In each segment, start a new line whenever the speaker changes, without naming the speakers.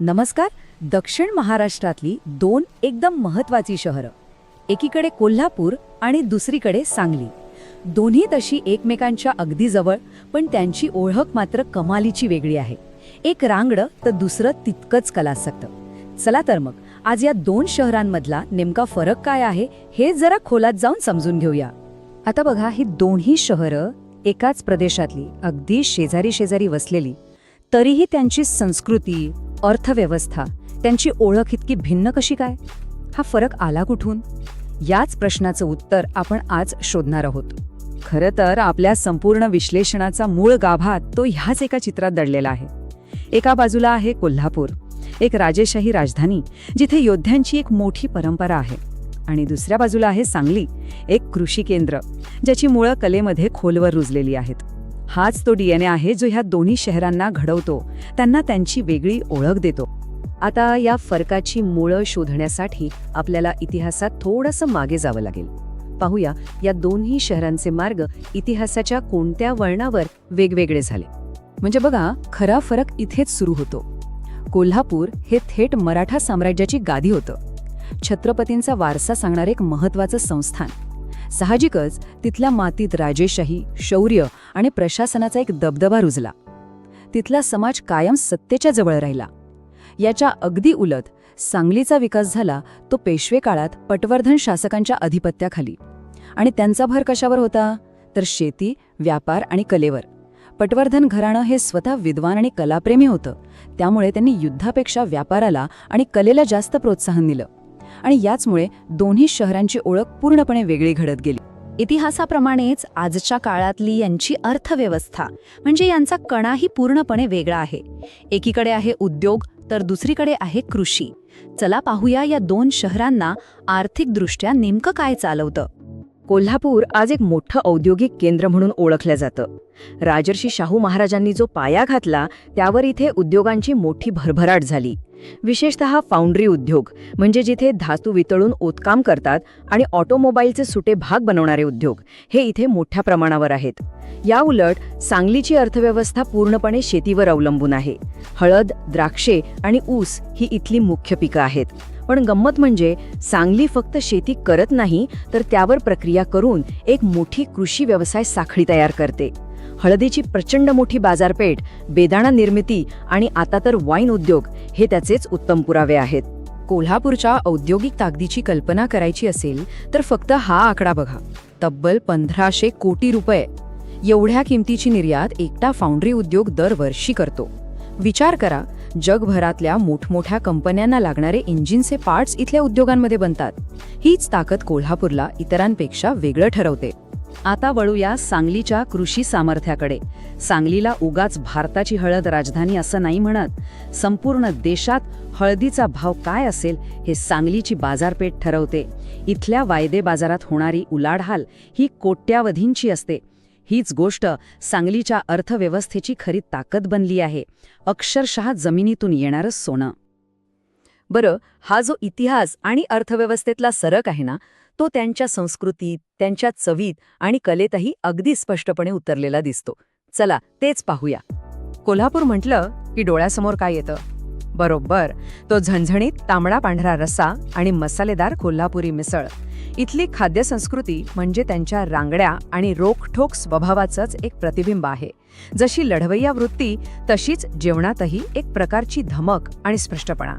नमस्कार. दक्षिण महाराष्ट्रातली दोन एकदम महत्वाची शहरं, एकीकडे कोल्हापूर आणि दुसरीकडे सांगली. दोन्ही तशी एकमेकांच्या अगदी जवळ, पण त्यांची ओळख मात्र कमालीची वेगळी आहे. एक रांगडं तर दुसरं तितकंच कलासक्त. चला तर मग आज या दोन शहरांमधला नेमका फरक काय आहे हे जरा खोलात जाऊन समजून घेऊया. आता बघा, ही दोन्ही शहरं एकाच प्रदेशातली, अगदी शेजारी शेजारी वसलेली, तरीही त्यांची संस्कृती, अर्थव्यवस्था, त्यांची ओळख इतकी भिन्न कशी काय? हा फरक आला कुठून? याच प्रश्नाचं उत्तर आपण आज शोधणार आहोत. खरं तर आपल्या संपूर्ण विश्लेषणाचा मूळ गाभा तो ह्याच एका चित्रात दडलेला आहे. एका बाजूला आहे कोल्हापूर, एक राजेशाही राजधानी जिथे योद्ध्यांची एक मोठी परंपरा आहे, आणि दुसऱ्या बाजूला आहे सांगली, एक कृषी केंद्र ज्याची मुळं कलेमध्ये खोलवर रुजलेली आहेत. हाच तो DNA आहे जो ह्या दोन्ही शहरांना घडवतो, त्यांना त्यांची वेगळी ओळख देतो. आता या फरकाची मुळं शोधण्यासाठी आपल्याला इतिहासात थोडंसं मागे जावं लागेल. पाहूया या दोन्ही शहरांचे मार्ग इतिहासाच्या कोणत्या वळणावर वेगवेगळे झाले. म्हणजे बघा, खरा फरक इथेच सुरू होतो. कोल्हापूर हे थेट मराठा साम्राज्याची गादी होतं, छत्रपतींचा वारसा सांगणारे एक महत्त्वाचं संस्थान. साहजिकच तिथल्या मातीत राजेशाही, शौर्य आणि प्रशासनाचा एक दबदबा रुजला. तिथला समाज कायम सत्तेच्या जवळ राहिला. याच्या अगदी उलट सांगलीचा विकास झाला तो पेशवे काळात पटवर्धन शासकांच्या अधिपत्याखाली. आणि त्यांचा भर कशावर होता? तर शेती, व्यापार आणि कलेवर. पटवर्धन घराणं हे स्वतः विद्वान आणि कलाप्रेमी होतं, त्यामुळे त्यांनी युद्धापेक्षा व्यापाराला आणि कलेला जास्त प्रोत्साहन दिलं. आणि याचमुळे दोन्ही शहरांची ओळख पूर्णपणे वेगळी घडत गेली. इतिहासाप्रमाणेच आजच्या काळातली यांची अर्थव्यवस्था म्हणजे यांचा कणाही पूर्णपणे वेगळा आहे. एकीकडे आहे उद्योग तर दुसरीकडे आहे कृषी. चला पाहूया या दोन शहरांना आर्थिकदृष्ट्या नेमकं काय चालवतं. कोल्हापूर आज एक मोठं औद्योगिक केंद्र म्हणून ओळखलं जातं. राजर्षी शाहू महाराजांनी जो पाया घातला त्यावर इथे उद्योगांची मोठी भरभराट झाली. विशेषतः फाउंड्री उद्योग म्हणजे जिथे धातू वितळून ओतकाम करतात आणि ऑटोमोबाईलचे सुटे भाग बनवणारे उद्योग हे इथे मोठ्या प्रमाणावर आहेत. या उलट सांगलीची अर्थव्यवस्था पूर्णपणे शेतीवर अवलंबून आहे. हळद, द्राक्षे आणि ऊस ही इथली मुख्य पिकं आहेत. पण गंमत म्हणजे सांगली फक्त शेती करत नाही, तर त्यावर प्रक्रिया करून एक मोठी कृषी व्यवसाय साखळी तयार करते. हळदीची प्रचंड मोठी बाजारपेठ, बेदाणा निर्मिती आणि आता तर वाईन उद्योग हे त्याचेच उत्तम पुरावे आहेत. कोल्हापूरच्या औद्योगिक ताकदीची कल्पना करायची असेल तर फक्त हा आकडा बघा, तब्बल 1500 कोटी रुपये. एवढ्या किमतीची निर्यात एकटा फाउंड्री उद्योग दरवर्षी करतो. विचार करा, जगभरातल्या मोठमोठ्या कंपन्यांना लागणारे इंजिनचे पार्ट्स इथल्या उद्योगांमध्ये बनतात. हीच ताकद कोल्हापूरला इतरांपेक्षा वेगळं ठरवते. आता वळूया सांगलीच्या कृषी सामर्थ्याकडे. सांगलीला उगाच भारताची हळद राजधानी असं नाही म्हणत. संपूर्ण देशात हळदीचा भाव काय असेल हे सांगलीची बाजारपेठ ठरवते. इथल्या वायदे बाजारात होणारी उलाढाल ही कोट्यावधींची असते. हीच गोष्ट सांगलीच्या अर्थव्यवस्थेची खरी ताकद बनली आहे, अक्षरशः जमिनीतून येणारं सोनं. बरं, हा जो इतिहास आणि अर्थव्यवस्थेतला सरक आहे ना, तो त्यांच्या संस्कृतीत, त्यांच्या चवीत आणि कलेतही अगदी स्पष्टपणे उतरलेला दिसतो. चला तेच पाहूया. कोल्हापूर म्हटलं की डोळ्यासमोर काय येतं? बरोबर, तो झणझणीत तांबडा पांढरा रस्सा आणि मसालेदार कोल्हापुरी मिसळ. इथली खाद्यसंस्कृती म्हणजे त्यांच्या रांगड्या आणि रोखठोक स्वभावाचंच एक प्रतिबिंब आहे. जशी लढवय्या वृत्ती तशीच जेवणातही एक प्रकारची धमक आणि स्पष्टपणा.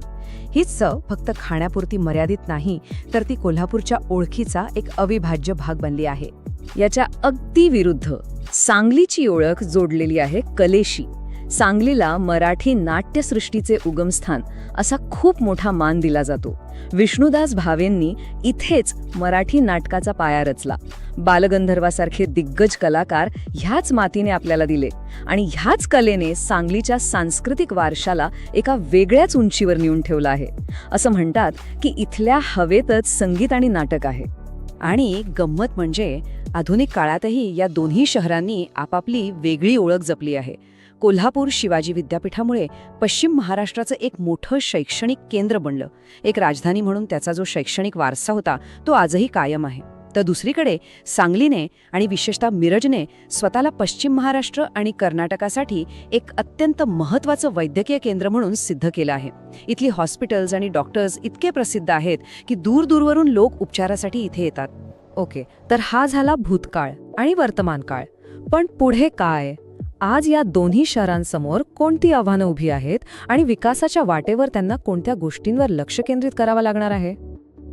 हीच चव फक्त खाण्यापुरती मर्यादित नाही, तर ती कोल्हापूरच्या ओळखीचा एक अविभाज्य भाग बनली आहे. याच्या अगदी विरुद्ध सांगलीची ओळख जोडलेली आहे कलेशी. सांगलीला मराठी नाट्यसृष्टीचे उगमस्थान असा खूप मोठा मान दिला जातो. विष्णुदास भावेंनी इथेच मराठी नाटकाचा पाया रचला. बालगंधर्वासारखे दिग्गज कलाकार ह्याच मातीने आपल्याला दिले आणि ह्याच कलेने सांगलीच्या सांस्कृतिक वारशाला एका वेगळ्याच उंचीवर नेऊन ठेवलं आहे. असं म्हणतात की इथल्या हवेतच संगीत आणि नाटक आहे. आणि गंमत म्हणजे आधुनिक काळातही या दोन्ही शहरांनी आपापली वेगळी ओळख जपली आहे. कोल्हापूर शिवाजी विद्यापीठामुळे पश्चिम महाराष्ट्राचं एक मोठं शैक्षणिक केंद्र बनलं. एक राजधानी म्हणून त्याचा जो शैक्षणिक वारसा होता तो आजही कायम आहे. तर दुसरीकडे सांगलीने आणि विशेषतः मिरजने स्वतःला पश्चिम महाराष्ट्र आणि कर्नाटकासाठी एक अत्यंत महत्त्वाचं वैद्यकीय केंद्र म्हणून सिद्ध केलं आहे. इथली हॉस्पिटल्स आणि डॉक्टर्स इतके प्रसिद्ध आहेत की दूरदूरवरून लोक उपचारासाठी इथे येतात. ओके, तर हा झाला भूतकाळ आणि वर्तमान काळ. पण पुढे काय? आज या दोन्ही शहरांसमोर कोणती आव्हानं उभी आहेत आणि विकासाच्या वाटेवर त्यांना कोणत्या गोष्टींवर लक्ष केंद्रित करावं लागणार आहे?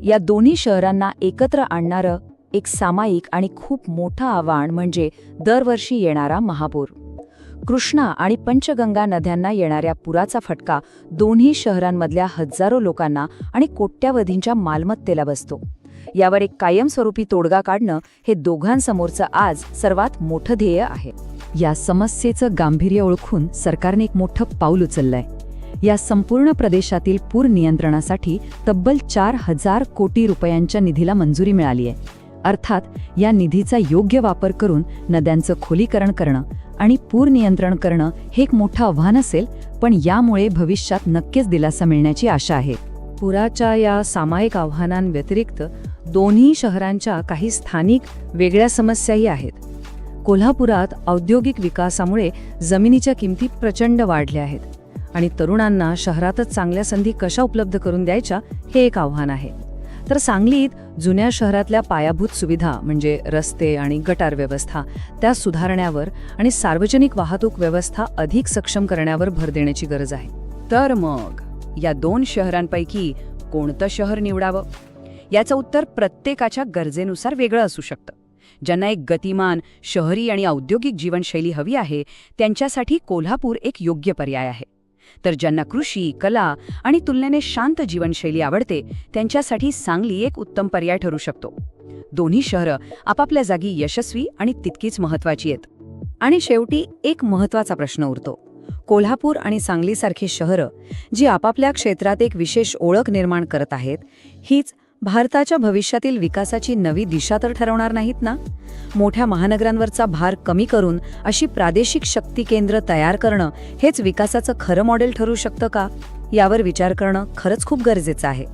या दोन्ही शहरांना एकत्र आणणारं एक सामायिक आणि खूप मोठं आव्हान म्हणजे दरवर्षी येणारा महापूर. कृष्णा आणि पंचगंगा नद्यांना येणाऱ्या पुराचा फटका दोन्ही शहरांमधल्या हजारो लोकांना आणि कोट्यावधींच्या मालमत्तेला बसतो. यावर एक कायमस्वरूपी तोडगा काढणं हे दोघांसमोरचं आज सर्वात मोठं ध्येय आहे. या समस्येचं गांभीर्य ओळखून सरकारने एक मोठं पाऊल उचललंय. या संपूर्ण प्रदेशातील पूर नियंत्रणासाठी तब्बल 4,000 कोटी रुपयांच्या निधीला मंजुरी मिळाली आहे. अर्थात या निधीचा योग्य वापर करून नद्यांचं खोलीकरण करणं आणि पूर नियंत्रण करणं हे एक मोठं आव्हान असेल, पण यामुळे भविष्यात नक्कीच दिलासा मिळण्याची आशा आहे. पुराच्या या सामायिक आव्हानांव्यतिरिक्त दोन्ही शहरांच्या काही स्थानिक वेगळ्या समस्याही आहेत. कोल्हापुरात औद्योगिक विकासामुळे जमिनीच्या किमती प्रचंड वाढल्या आहेत आणि तरुणांना शहरातच चांगल्या संधी कशा उपलब्ध करून द्यायच्या हे एक आव्हान आहे. तर सांगलीत जुन्या शहरातल्या पायाभूत सुविधा म्हणजे रस्ते आणि गटार व्यवस्था त्या सुधारण्यावर आणि सार्वजनिक वाहतूक व्यवस्था अधिक सक्षम करण्यावर भर देण्याची गरज आहे. तर मग या दोन शहरांपैकी कोणतं शहर निवडावं? याचं उत्तर प्रत्येकाच्या गरजेनुसार वेगळं असू शकतं. ज्यांना एक गतिमान शहरी आणि औद्योगिक जीवनशैली हवी आहे त्यांच्यासाठी कोल्हापूर एक योग्य पर्याय आहे. तर ज्यांना कृषी, कला आणि तुलनेने शांत जीवनशैली आवडते त्यांच्यासाठी सांगली एक उत्तम पर्याय ठरू शकतो. दोन्ही शहरं आपापल्या जागी यशस्वी आणि तितकीच महत्त्वाची आहेत. आणि शेवटी एक महत्त्वाचा प्रश्न उरतो. कोल्हापूर आणि सांगलीसारखी शहरं जी आपापल्या क्षेत्रात एक विशेष ओळख निर्माण करत आहेत, हीच भारताच्या भविष्यातील विकासाची नवी दिशा तर ठरवणार नाहीत ना? मोठ्या महानगरांवरचा भार कमी करून अशी प्रादेशिक शक्ती केंद्र तयार करणं हेच विकासाचं खरं मॉडेल ठरू शकतं का? यावर विचार करणं खरंच खूप गरजेचं आहे.